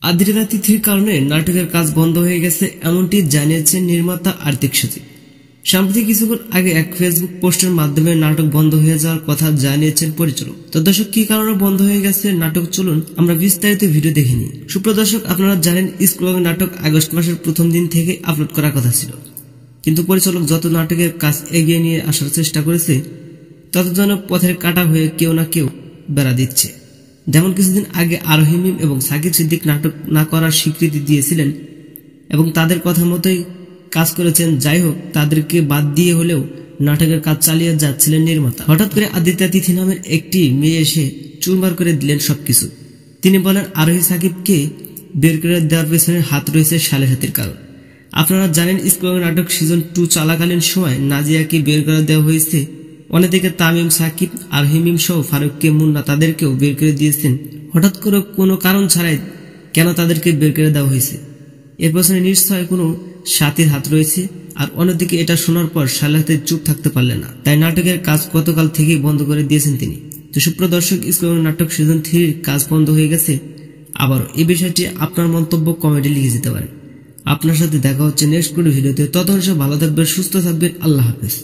আদ্রিতা তিথির কারণে নাটকের কাজ বন্ধ হয়ে গেছে এমনটি জানিয়েছেন নির্মাতা আর্তিক সচিব। সাম্প্রতিক কিছুক্ষণ আগে এক ফেসবুক পোস্টের মাধ্যমে নাটক বন্ধ হয়ে যাওয়ার কথা জানিয়েছেন পরিচালক। তো দর্শক, কি কারণে বন্ধ হয়ে গেছে নাটক, চলুন আমরা বিস্তারিত ভিডিও দেখে নিই। সুপ্রিয় দর্শক, আপনারা জানেন স্কুল নাটক আগস্ট মাসের প্রথম দিন থেকে আপলোড করার কথা ছিল, কিন্তু পরিচালক যত নাটকের কাজ এগিয়ে নিয়ে আসার চেষ্টা করেছে তত যেন পথের কাটা হয়ে কেউ না কেউ বেড়া দিচ্ছে। যেমন কিছুদিন আগে আরোহী মিম এবং সাকিব সিদ্দিক নাটক না করার স্বীকৃতি দিয়েছিলেন এবং তাদের কথা মতোই কাজ করেছেন। যাই হোক, তাদেরকে বাদ দিয়ে হলেও নাটকের কাজ চালিয়ে যাচ্ছিলেন নির্মাতা। হঠাৎ করে আদিত্য তিথি নামের একটি মেয়ে এসে চুরমার করে দিলেন সবকিছু। তিনি বলেন, আরোহী সাকিবকে বের করে দেওয়ার পেছনে হাত রয়েছে সালেহাতির কারণ। আপনারা জানেন, স্কুল নাটক সিজন 2 চলাকালীন সময় নাজিয়াকে বের করে দেওয়া হয়েছে। অন্যদিকে তামিম, সাকিব, আরোহী মিম সহ ফারুককে, মুন্না তাদেরকেও বের করে দিয়েছেন। হঠাৎ করে কোনো কারণ ছাড়াই কেন তাদেরকে বের করে দেওয়া হয়েছে? এর পেছনে নিশ্চয় কোনো সাথীর হাত রয়েছে। আর অন্যদিকে এটা শোনার পর সালেহাতি চুপ থাকতে পারলেন না, তাই নাটকের কাজ গতকাল থেকেই বন্ধ করে দিয়েছেন তিনি। তো সুপ্রিয় দর্শক, স্কুল নাটক সিজন 3 কাজ বন্ধ হয়ে গেছে। আবারও এই বিষয়টি আপনার মন্তব্য কমেন্টে লিখে যেতে পারেন। আপনার সাথে দেখা হচ্ছে নেক্সট কোনো ভিডিওতে। ততক্ষণ সব ভালো থাকবেন, সুস্থ থাকবেন। আল্লাহ হাফেজ।